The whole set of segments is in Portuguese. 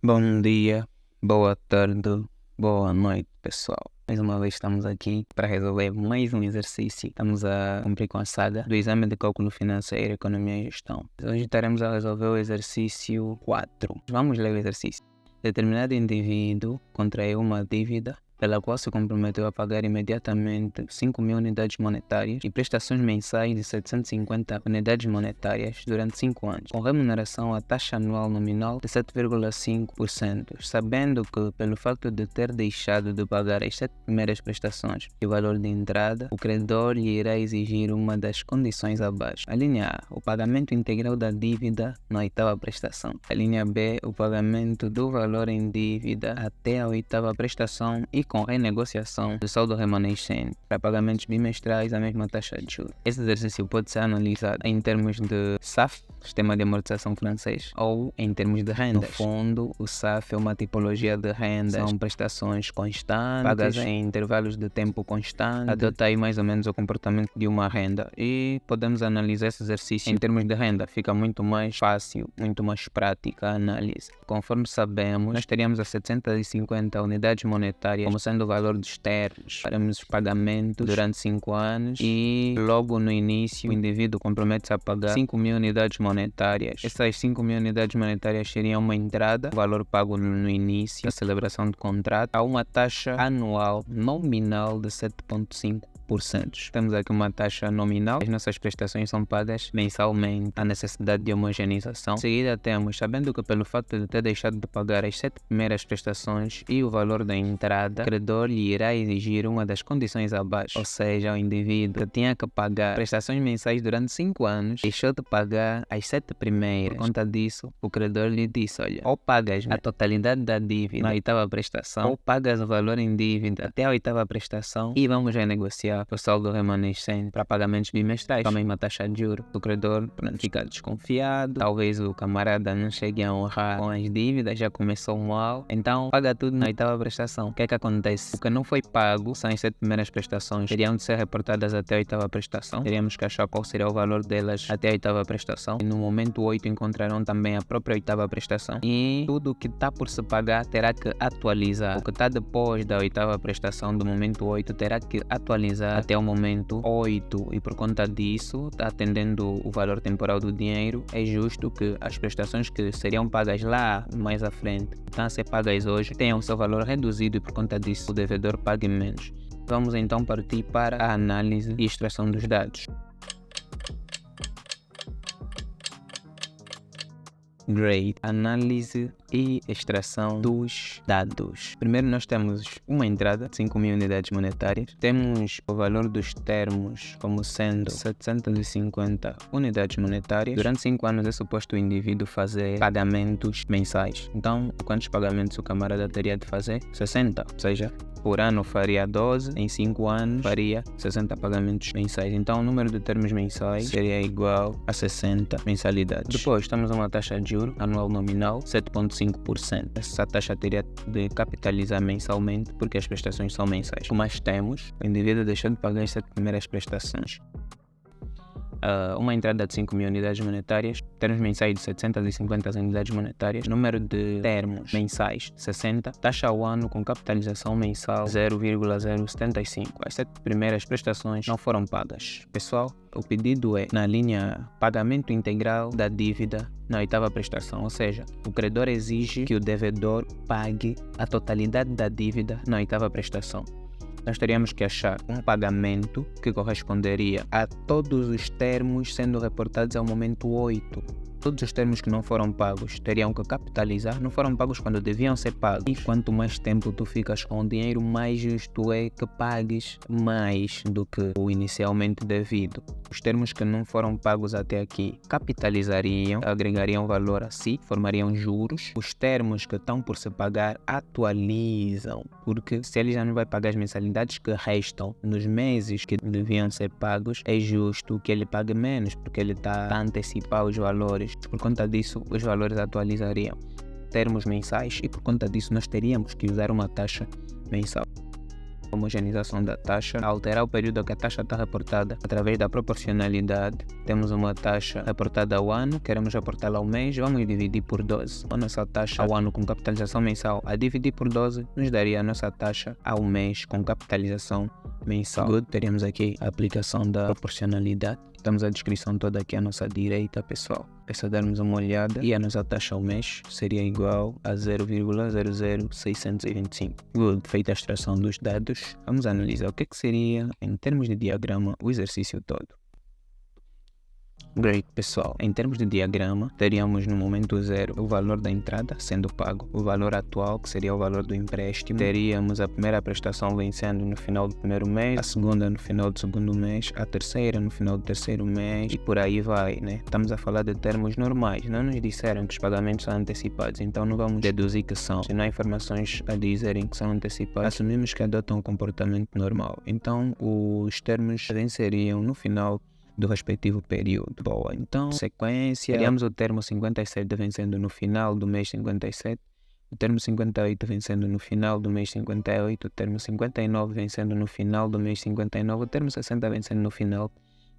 Bom dia, boa tarde, boa noite, pessoal. Mais uma vez estamos aqui para resolver mais um exercício. Estamos a cumprir com a saga do exame de cálculo financeiro, economia e gestão. Hoje estaremos a resolver o exercício 4. Vamos ler o exercício. Determinado indivíduo contraiu uma dívida pela qual se comprometeu a pagar imediatamente 5.000 unidades monetárias e prestações mensais de 750 unidades monetárias durante 5 anos, com remuneração à taxa anual nominal de 7,5%, sabendo que, pelo facto de ter deixado de pagar as 7 primeiras prestações e o valor de entrada, o credor lhe irá exigir uma das condições abaixo. A linha A, o pagamento integral da dívida na 8ª prestação. A linha B, o pagamento do valor em dívida até a 8ª prestação e com renegociação do saldo remanescente para pagamentos bimestrais à mesma taxa de juros. Esse exercício pode ser analisado em termos de SAF, Sistema de Amortização Francês, ou em termos de rendas. No fundo, o SAF é uma tipologia de rendas, são prestações constantes, pagas em intervalos de tempo constantes, adota aí mais ou menos o comportamento de uma renda. E podemos analisar esse exercício em termos de renda, fica muito mais fácil, muito mais prática a análise. Conforme sabemos, nós teríamos as 750 unidades monetárias como sendo o valor dos termos. Faremos os pagamentos durante 5 anos e logo no início o indivíduo compromete-se a pagar 5.000 unidades monetárias. Essas 5.000 unidades monetárias seriam uma entrada, o valor pago no início da celebração do contrato, a uma taxa anual nominal de 7,5%. Temos aqui uma taxa nominal, as nossas prestações são pagas mensalmente, a necessidade de homogeneização. Em seguida temos, sabendo que pelo facto de ter deixado de pagar as 7 primeiras prestações e o valor da entrada, o credor lhe irá exigir uma das condições abaixo, ou seja, o indivíduo que tinha que pagar prestações mensais durante 5 anos, deixou de pagar as 7 primeiras. Por conta disso, o credor lhe disse, olha, ou pagas a totalidade da dívida na 8ª prestação, ou pagas o valor em dívida até a 8ª prestação e vamos renegociar o saldo remanescente para pagamentos bimestrais com a mesma taxa de juros. O credor fica desconfiado, talvez o camarada não chegue a honrar com as dívidas, já começou mal, então paga tudo na 8ª prestação. O que é que acontece? O que não foi pago são as 7 primeiras prestações, teriam de ser reportadas até a 8ª prestação, teríamos que achar qual seria o valor delas até a 8ª prestação, e no momento 8 encontrarão também a própria 8ª prestação, e tudo que está por se pagar terá que atualizar. O que está depois da 8ª prestação do momento 8 terá que atualizar até o momento 8, e por conta disso, atendendo o valor temporal do dinheiro, é justo que as prestações que seriam pagas lá mais à frente, estão a ser pagas hoje, tenham o seu valor reduzido e por conta disso o devedor pague menos. Vamos então partir para a análise e extração dos dados. Great. Análise e extração dos dados. Primeiro nós temos uma entrada de 5.000 unidades monetárias. Temos o valor dos termos como sendo 750 unidades monetárias. Durante 5 anos é suposto o indivíduo fazer pagamentos mensais. Então, quantos pagamentos o camarada teria de fazer? 60. Ou seja, por ano faria 12, em 5 anos faria 60 pagamentos mensais. Então o número de termos mensais seria igual a 60 mensalidades. Depois temos uma taxa de juros anual nominal 7,5%. Essa taxa teria de capitalizar mensalmente porque as prestações são mensais. O que mais temos, o indivíduo deixou de pagar as 7 primeiras prestações. Uma entrada de 5.000 unidades monetárias, termos mensais de 750 unidades monetárias, número de termos mensais 60, taxa ao ano com capitalização mensal 0,075. As 7 primeiras prestações não foram pagas. Pessoal, o pedido é na linha pagamento integral da dívida na 8ª prestação, ou seja, o credor exige que o devedor pague a totalidade da dívida na 8ª prestação. Nós teríamos que achar um pagamento que corresponderia a todos os termos sendo reportados ao momento 8. Todos os termos que não foram pagos teriam que capitalizar, não foram pagos quando deviam ser pagos. E quanto mais tempo tu ficas com o dinheiro, mais justo é que pagues mais do que o inicialmente devido. Os termos que não foram pagos até aqui capitalizariam, agregariam valor a si, formariam juros. Os termos que estão por se pagar atualizam, porque se ele já não vai pagar as mensalidades que restam nos meses que deviam ser pagos, é justo que ele pague menos, porque ele está a antecipar os valores. Por conta disso, os valores atualizariam termos mensais e por conta disso nós teríamos que usar uma taxa mensal. Homogeneização da taxa, alterar o período que a taxa está reportada através da proporcionalidade, temos uma taxa reportada ao ano, queremos reportá-la ao mês, vamos dividir por 12. A nossa taxa ao ano com capitalização mensal a dividir por 12 nos daria a nossa taxa ao mês com capitalização mensal. Good. Teríamos aqui a aplicação da proporcionalidade. Temos a descrição toda aqui à nossa direita, pessoal. É só darmos uma olhada e a nossa taxa ao mês seria igual a 0,00625. Good. Feita a extração dos dados, vamos analisar o que seria, em termos de diagrama, o exercício todo. Great, pessoal. Em termos de diagrama, teríamos no momento 0 o valor da entrada sendo pago, o valor atual, que seria o valor do empréstimo. Teríamos a primeira prestação vencendo no final do primeiro mês, a segunda no final do segundo mês, a terceira no final do terceiro mês e por aí vai, né? Estamos a falar de termos normais. Não nos disseram que os pagamentos são antecipados, então não vamos deduzir que são. Se não há informações a dizerem que são antecipados, assumimos que adotam um comportamento normal. Então, os termos venceriam no final do respectivo período. Boa, então, sequência, teríamos o termo 57 vencendo no final do mês 57, o termo 58 vencendo no final do mês 58, o termo 59 vencendo no final do mês 59, o termo 60 vencendo no final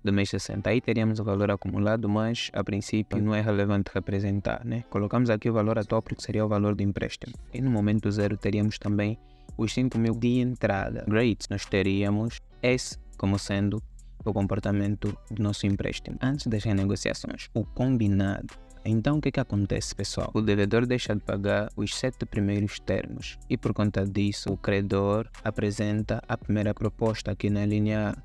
do mês 60. Aí teríamos o valor acumulado, mas a princípio não é relevante representar, né? Colocamos aqui o valor atual porque seria o valor do empréstimo. E no momento 0 teríamos também os 5.000 de entrada. Great, nós teríamos esse como sendo o comportamento do nosso empréstimo antes das renegociações, o combinado. Então o que acontece, pessoal? O devedor deixa de pagar os 7 primeiros termos e por conta disso o credor apresenta a primeira proposta aqui na linha A.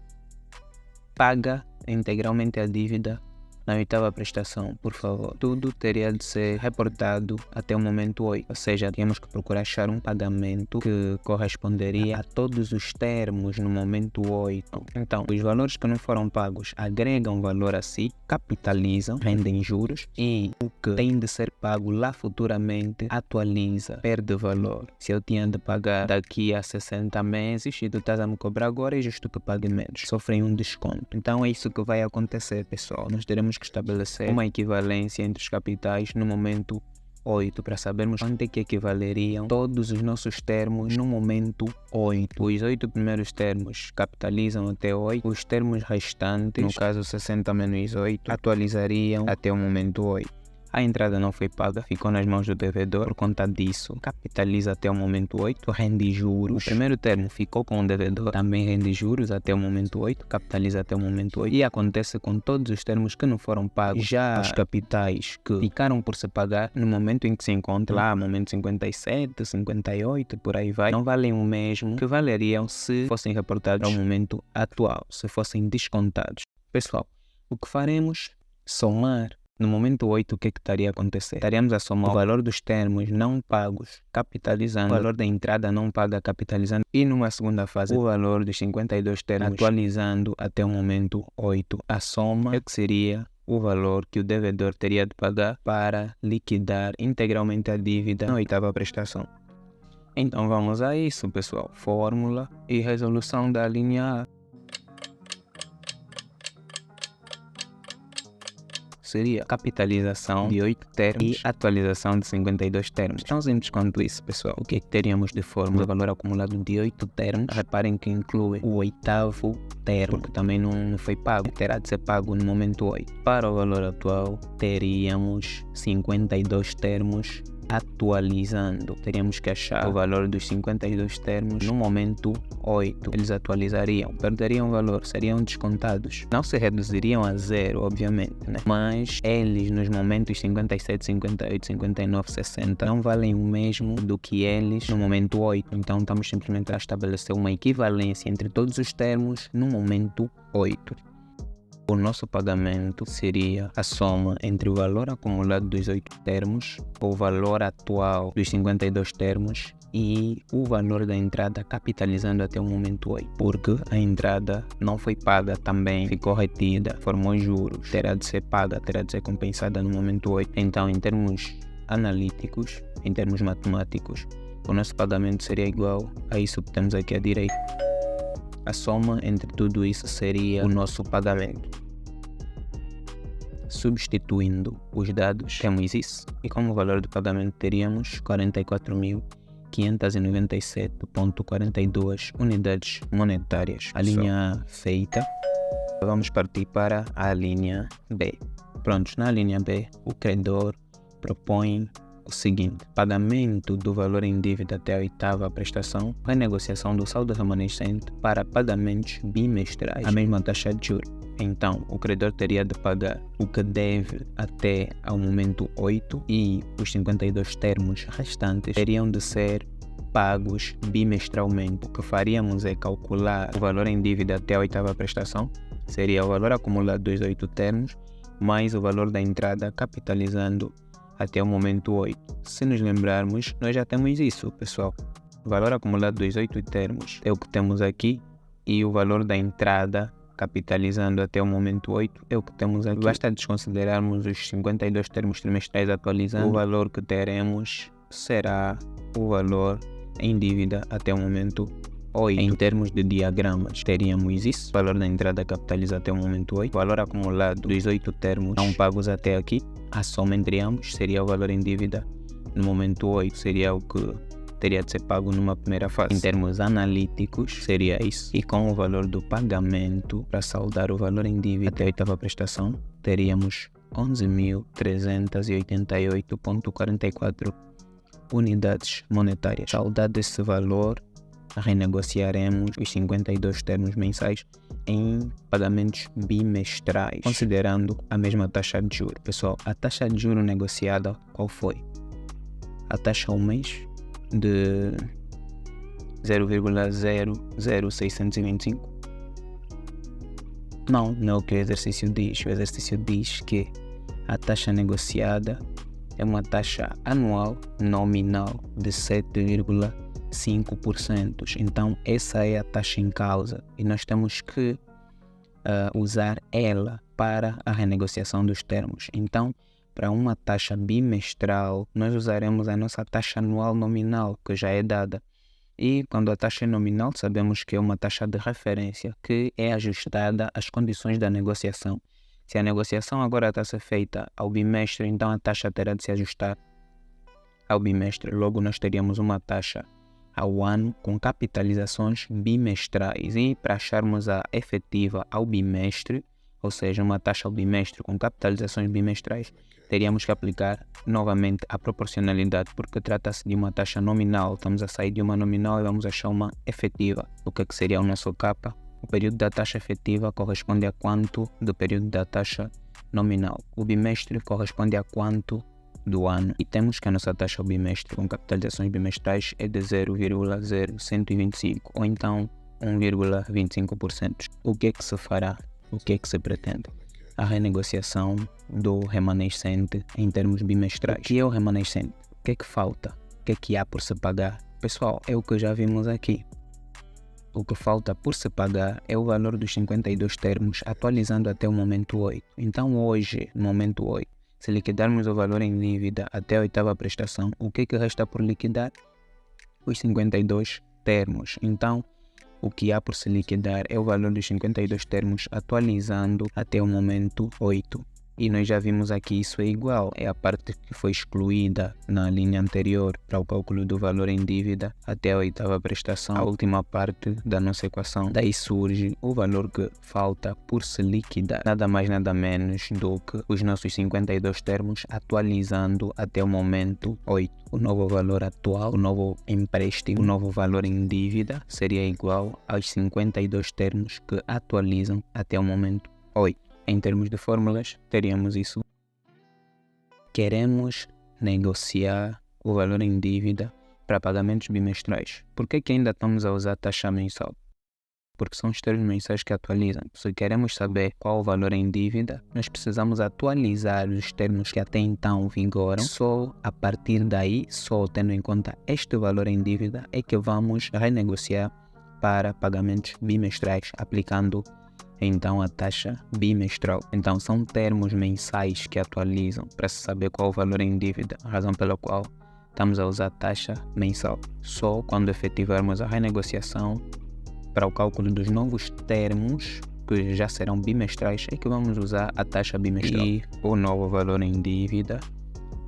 Paga integralmente a dívida na 8ª prestação, por favor. Tudo teria de ser reportado até o momento 8, ou seja, tínhamos que procurar achar um pagamento que corresponderia a todos os termos no momento 8. Então, os valores que não foram pagos agregam valor a si, capitalizam, rendem juros e o que tem de ser pago lá futuramente atualiza, perde valor. Se eu tinha de pagar daqui a 60 meses e tu estás a me cobrar agora, é justo que pague menos. Sofrem um desconto. Então é isso que vai acontecer, pessoal. Nós teremos que estabelecer uma equivalência entre os capitais no momento 8 para sabermos quanto é que equivaleriam todos os nossos termos no momento 8. Os 8 primeiros termos capitalizam até 8, os termos restantes, no caso 60 menos 8, atualizariam até o momento 8. A entrada não foi paga, ficou nas mãos do devedor. Por conta disso, capitaliza até o momento 8, rende juros. O primeiro termo ficou com o devedor, também rende juros até o momento 8, capitaliza até o momento 8. E acontece com todos os termos que não foram pagos. Já os capitais que ficaram por se pagar no momento em que se encontra lá, momento 57, 58, por aí vai, não valem o mesmo que valeriam se fossem reportados ao momento atual, se fossem descontados. Pessoal, o que faremos? Somar. No momento 8, o que estaria a acontecer? Estaríamos a somar o valor dos termos não pagos, capitalizando, o valor da entrada não paga, capitalizando, e numa segunda fase, o valor dos 52 termos, atualizando até o momento 8. A soma é que seria o valor que o devedor teria de pagar para liquidar integralmente a dívida na 8ª prestação. Então vamos a isso, pessoal. Fórmula e resolução da linha A. Seria capitalização de 8 termos e atualização de 52 termos. Tão simples quanto isso, pessoal. O que é que teríamos de fórmula? O valor acumulado de 8 termos. Reparem que inclui o 8º termo, porque também não foi pago. Terá de ser pago no momento 8. Para o valor atual, teríamos 52 termos atualizando. Teríamos que achar o valor dos 52 termos no momento 8. Eles atualizariam, perderiam valor, seriam descontados. Não se reduziriam a 0, obviamente, né? Mas eles nos momentos 57, 58, 59, 60 não valem o mesmo do que eles no momento 8. Então estamos simplesmente a estabelecer uma equivalência entre todos os termos no momento 8. O nosso pagamento seria a soma entre o valor acumulado dos 8 termos, o valor atual dos 52 termos e o valor da entrada capitalizando até o momento 8. Porque a entrada não foi paga também, ficou retida, formou juros, terá de ser paga, terá de ser compensada no momento 8. Então, em termos analíticos, em termos matemáticos, o nosso pagamento seria igual a isso que temos aqui à direita. A soma entre tudo isso seria o nosso pagamento. Substituindo os dados, temos isso. E como valor do pagamento teríamos 44.597,42 unidades monetárias. A linha A feita. Vamos partir para a linha B. Prontos, na linha B, o credor propõe o seguinte: pagamento do valor em dívida até a oitava prestação, renegociação do saldo remanescente para pagamentos bimestrais, a mesma taxa de juros. Então, o credor teria de pagar o que deve até ao momento 8 e os 52 termos restantes teriam de ser pagos bimestralmente. O que faríamos é calcular o valor em dívida até a oitava prestação, seria o valor acumulado dos 8 termos, mais o valor da entrada capitalizando até o momento 8. Se nos lembrarmos, nós já temos isso, pessoal. O valor acumulado dos 8 termos é o que temos aqui e o valor da entrada capitalizando até o momento 8 é o que temos aqui. Basta desconsiderarmos os 52 termos trimestrais atualizando, o valor que teremos será o valor em dívida até o momento 8. Em termos de diagramas, teríamos isso: o valor da entrada capitaliza até o momento 8, o valor acumulado dos 8 termos não pagos até aqui, a soma entre ambos seria o valor em dívida no momento 8, seria o que teria de ser pago numa primeira fase. Em termos analíticos, seria isso. E com o valor do pagamento para saldar o valor em dívida até a oitava prestação, teríamos 11.388,44 unidades monetárias. Saldado esse valor, renegociaremos os 52 termos mensais em pagamentos bimestrais, considerando a mesma taxa de juros. Pessoal, a taxa de juros negociada qual foi? A taxa ao mês de 0,00625? Não é o que o exercício diz. O exercício diz que a taxa negociada é uma taxa anual nominal de 7,5%. Então essa é a taxa em causa e nós temos que usar ela para a renegociação dos termos. Então, para uma taxa bimestral, nós usaremos a nossa taxa anual nominal, que já é dada. E quando a taxa é nominal, sabemos que é uma taxa de referência, que é ajustada às condições da negociação. Se a negociação agora está a ser feita ao bimestre, então a taxa terá de se ajustar ao bimestre. Logo, nós teríamos uma taxa ao ano com capitalizações bimestrais. E para acharmos a efetiva ao bimestre, ou seja, uma taxa ao bimestre com capitalizações bimestrais, teríamos que aplicar novamente a proporcionalidade, porque trata-se de uma taxa nominal. Estamos a sair de uma nominal e vamos achar uma efetiva. O que seria o nosso capa? O período da taxa efetiva corresponde a quanto do período da taxa nominal. O bimestre corresponde a quanto do ano. E temos que a nossa taxa ao bimestre com capitalizações bimestrais é de 0,0125 ou então 1,25%. O que é que se fará? O que é que se pretende? A renegociação do remanescente em termos bimestrais. O que é o remanescente? O que é que falta? O que é que há por se pagar? Pessoal, é o que já vimos aqui. O que falta por se pagar é o valor dos 52 termos, atualizando até o momento 8. Então hoje, no momento 8, se liquidarmos o valor em dívida até a oitava prestação, o que é que resta por liquidar? Os 52 termos. Então, o que há por se liquidar é o valor dos 52 termos, atualizando até o momento 8. E nós já vimos aqui, isso é igual, é a parte que foi excluída na linha anterior para o cálculo do valor em dívida até a oitava prestação, a última parte da nossa equação. Daí surge o valor que falta por se liquidar, nada mais nada menos do que os nossos 52 termos, atualizando até o momento 8. O novo valor atual, o novo empréstimo, o novo valor em dívida seria igual aos 52 termos que atualizam até o momento 8. Em termos de fórmulas, teríamos isso. Queremos negociar o valor em dívida para pagamentos bimestrais. Por que ainda estamos a usar taxa mensal? Porque são os termos mensais que atualizam. Se queremos saber qual o valor em dívida, nós precisamos atualizar os termos que até então vigoram. Só a partir daí, só tendo em conta este valor em dívida, é que vamos renegociar para pagamentos bimestrais, aplicando então a taxa bimestral. Então são termos mensais que atualizam para se saber qual o valor em dívida, a razão pela qual estamos a usar taxa mensal. Só quando efetivarmos a renegociação para o cálculo dos novos termos, que já serão bimestrais, é que vamos usar a taxa bimestral. E o novo valor em dívida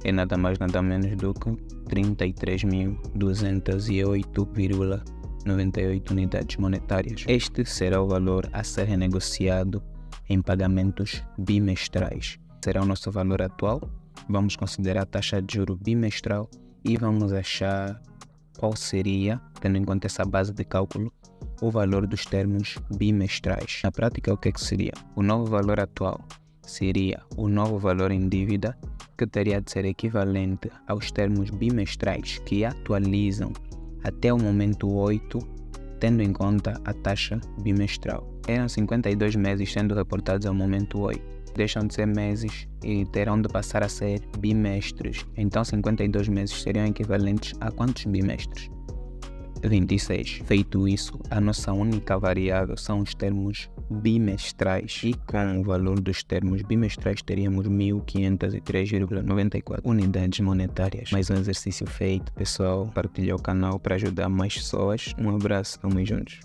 é nada mais nada menos do que 33.208,98 unidades monetárias. Este será o valor a ser renegociado em pagamentos bimestrais. Será o nosso valor atual. Vamos considerar a taxa de juro bimestral e vamos achar qual seria, tendo em conta essa base de cálculo, o valor dos termos bimestrais. Na prática, o que seria? O novo valor atual seria o novo valor em dívida, que teria de ser equivalente aos termos bimestrais que atualizam até o momento 8, tendo em conta a taxa bimestral. Eram 52 meses sendo reportados ao momento 8. Deixam de ser meses e terão de passar a ser bimestres. Então 52 meses seriam equivalentes a quantos bimestres? 26. Feito isso, a nossa única variável são os termos bimestrais e com o valor dos termos bimestrais teríamos 1503,94 unidades monetárias. Mais um exercício feito, pessoal. Partilhe o canal para ajudar mais pessoas. Um abraço, estamos juntos.